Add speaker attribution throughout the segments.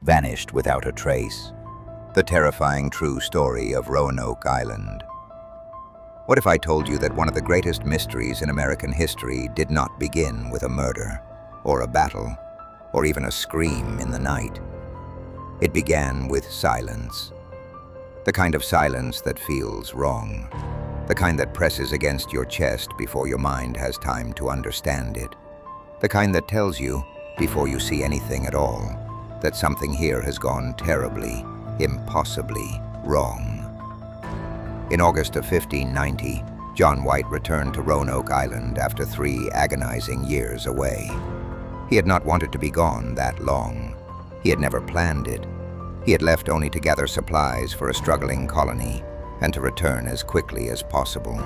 Speaker 1: vanished without a trace. The terrifying true story of Roanoke Island. What if I told you that one of the greatest mysteries in American history did not begin with a murder, or a battle, or even a scream in the night? It began with silence. The kind of silence that feels wrong. The kind that presses against your chest before your mind has time to understand it. The kind that tells you, before you see anything at all, that something here has gone terribly, impossibly wrong. In August of 1590, John White returned to Roanoke Island after 3 agonizing years away. He had not wanted to be gone that long. He had never planned it. He had left only to gather supplies for a struggling colony and to return as quickly as possible.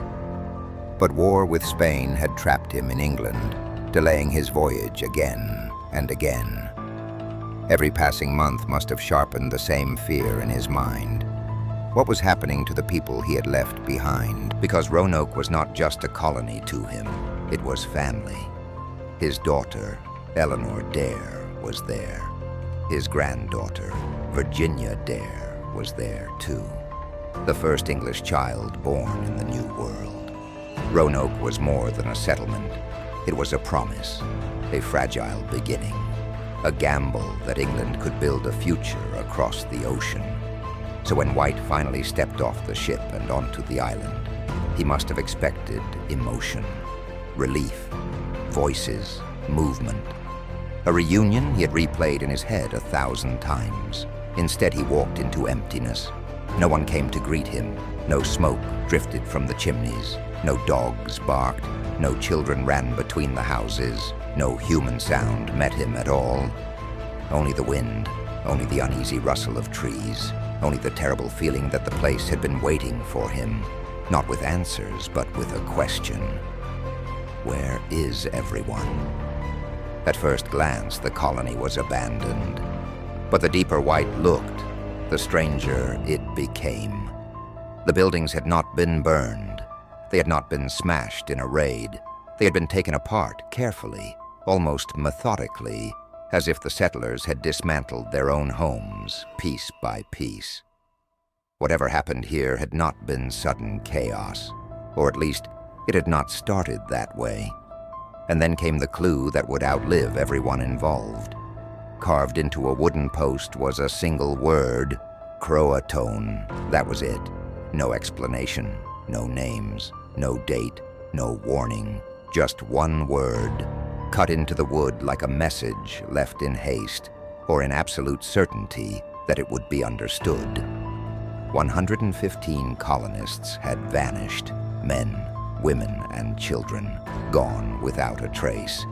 Speaker 1: But war with Spain had trapped him in England, delaying his voyage again and again. Every passing month must have sharpened the same fear in his mind. What was happening to the people he had left behind? Because Roanoke was not just a colony to him, it was family. His daughter, Eleanor Dare, was there. His granddaughter, Virginia Dare, was there too. The first English child born in the New World. Roanoke was more than a settlement. It was a promise, a fragile beginning, a gamble that England could build a future across the ocean. So when White finally stepped off the ship and onto the island, he must have expected emotion, relief, voices, movement. A reunion he had replayed in his head 1,000 times. Instead, he walked into emptiness. No one came to greet him. No smoke drifted from the chimneys. No dogs barked. No children ran between the houses. No human sound met him at all. Only the wind, only the uneasy rustle of trees, only the terrible feeling that the place had been waiting for him, not with answers, but with a question. Where is everyone? At first glance, the colony was abandoned. But the deeper White looked, the stranger it became. The buildings had not been burned. They had not been smashed in a raid. They had been taken apart carefully, almost methodically, as if the settlers had dismantled their own homes, piece by piece. Whatever happened here had not been sudden chaos, or at least it had not started that way. And then came the clue that would outlive everyone involved. Carved into a wooden post was a single word, Croatoan. That was it. No explanation, no names, no date, no warning. Just one word, cut into the wood like a message left in haste, or in absolute certainty that it would be understood. 115 colonists had vanished, men, women, and children, gone without a trace.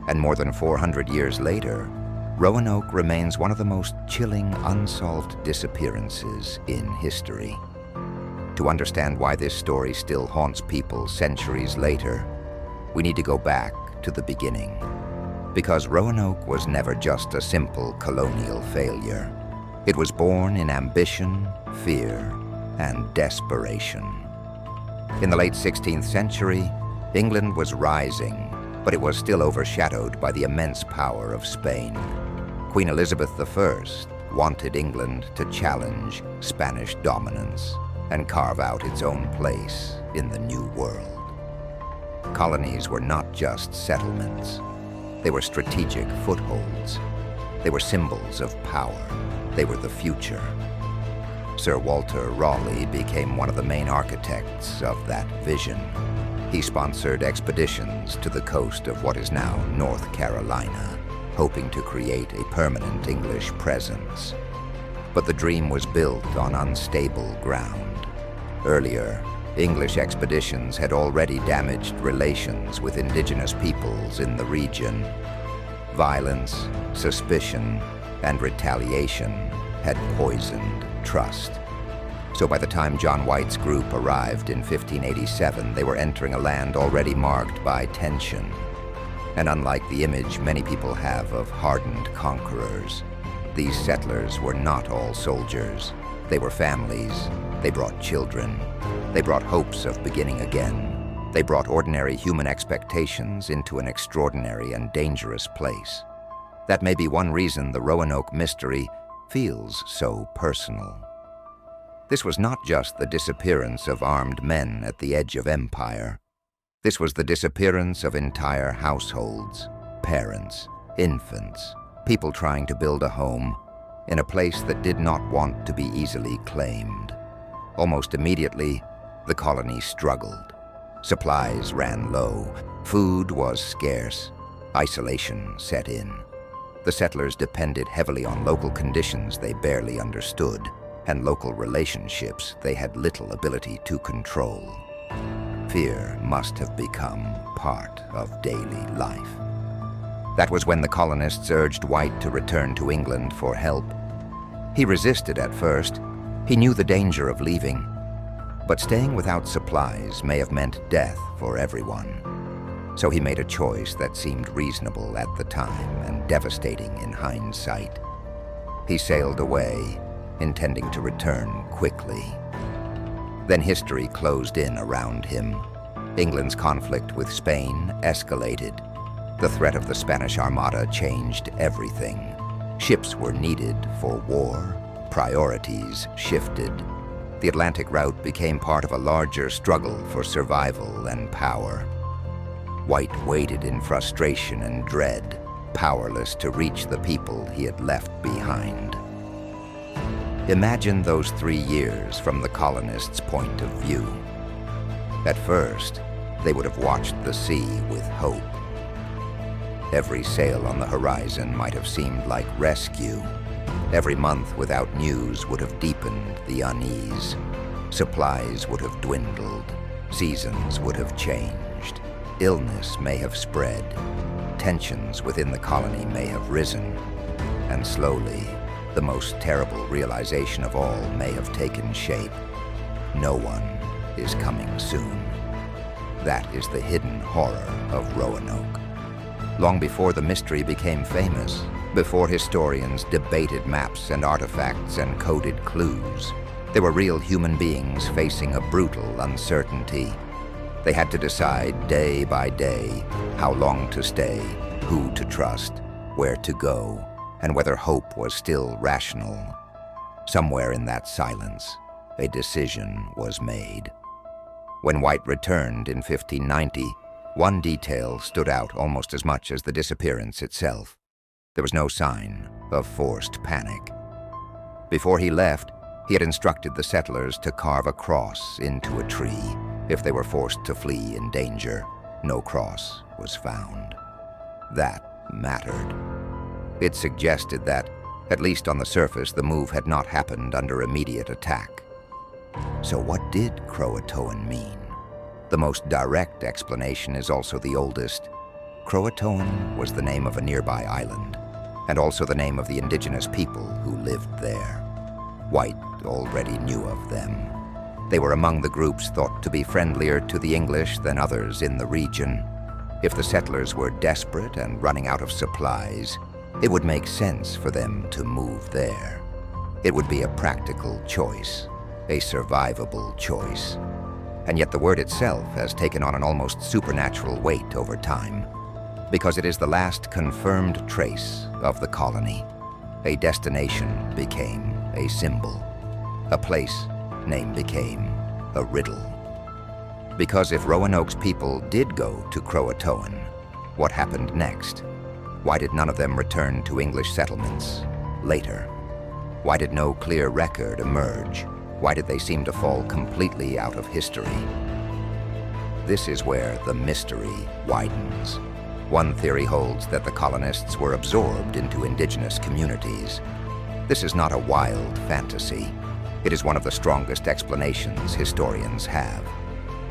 Speaker 1: And more than 400 years later, Roanoke remains one of the most chilling unsolved disappearances in history. To understand why this story still haunts people centuries later, we need to go back to the beginning. Because Roanoke was never just a simple colonial failure. It was born in ambition, fear, and desperation. In the late 16th century, England was rising, but it was still overshadowed by the immense power of Spain. Queen Elizabeth I wanted England to challenge Spanish dominance and carve out its own place in the New World. Colonies were not just settlements. They were strategic footholds. They were symbols of power. They were the future. Sir Walter Raleigh became one of the main architects of that vision. He sponsored expeditions to the coast of what is now North Carolina, hoping to create a permanent English presence. But the dream was built on unstable ground. Earlier, English expeditions had already damaged relations with indigenous peoples in the region. Violence, suspicion, and retaliation had poisoned trust. So by the time John White's group arrived in 1587, they were entering a land already marked by tension. And unlike the image many people have of hardened conquerors, these settlers were not all soldiers. They were families. They brought children. They brought hopes of beginning again. They brought ordinary human expectations into an extraordinary and dangerous place. That may be one reason the Roanoke mystery feels so personal. This was not just the disappearance of armed men at the edge of empire. This was the disappearance of entire households, parents, infants, people trying to build a home in a place that did not want to be easily claimed. Almost immediately, the colony struggled. Supplies ran low, food was scarce, isolation set in. The settlers depended heavily on local conditions they barely understood, and local relationships they had little ability to control. Fear must have become part of daily life. That was when the colonists urged White to return to England for help. He resisted at first. He knew the danger of leaving, but staying without supplies may have meant death for everyone. So he made a choice that seemed reasonable at the time and devastating in hindsight. He sailed away, intending to return quickly. Then history closed in around him. England's conflict with Spain escalated. The threat of the Spanish Armada changed everything. Ships were needed for war. Priorities shifted. The Atlantic route became part of a larger struggle for survival and power. White waited in frustration and dread, powerless to reach the people he had left behind. Imagine those 3 years from the colonists' point of view. At first, they would have watched the sea with hope. Every sail on the horizon might have seemed like rescue. Every month without news would have deepened the unease. Supplies would have dwindled. Seasons would have changed. Illness may have spread. Tensions within the colony may have risen. And slowly, the most terrible realization of all may have taken shape. No one is coming soon. That is the hidden horror of Roanoke. Long before the mystery became famous, before historians debated maps and artifacts and coded clues, there were real human beings facing a brutal uncertainty. They had to decide day by day how long to stay, who to trust, where to go, and whether hope was still rational. Somewhere in that silence, a decision was made. When White returned in 1590, one detail stood out almost as much as the disappearance itself. There was no sign of forced panic. Before he left, he had instructed the settlers to carve a cross into a tree if they were forced to flee in danger. No cross was found. That mattered. It suggested that, at least on the surface, the move had not happened under immediate attack. So what did Croatoan mean? The most direct explanation is also the oldest. Croatoan was the name of a nearby island, and also the name of the indigenous people who lived there. White already knew of them. They were among the groups thought to be friendlier to the English than others in the region. If the settlers were desperate and running out of supplies, it would make sense for them to move there. It would be a practical choice, a survivable choice. And yet the word itself has taken on an almost supernatural weight over time, because it is the last confirmed trace of the colony. A destination became a symbol. A place name became a riddle. Because if Roanoke's people did go to Croatoan, what happened next? Why did none of them return to English settlements later? Why did no clear record emerge? Why did they seem to fall completely out of history? This is where the mystery widens. One theory holds that the colonists were absorbed into indigenous communities. This is not a wild fantasy. It is one of the strongest explanations historians have.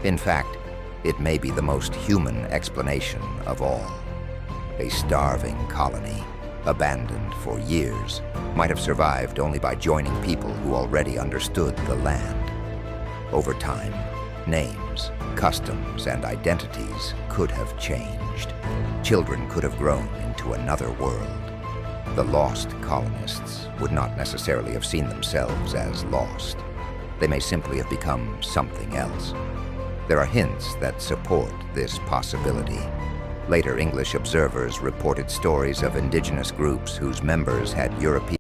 Speaker 1: In fact, it may be the most human explanation of all. A starving colony, abandoned for years, might have survived only by joining people who already understood the land. Over time, names, customs, and identities could have changed. Children could have grown into another world. The lost colonists would not necessarily have seen themselves as lost. They may simply have become something else. There are hints that support this possibility. Later English observers reported stories of indigenous groups whose members had European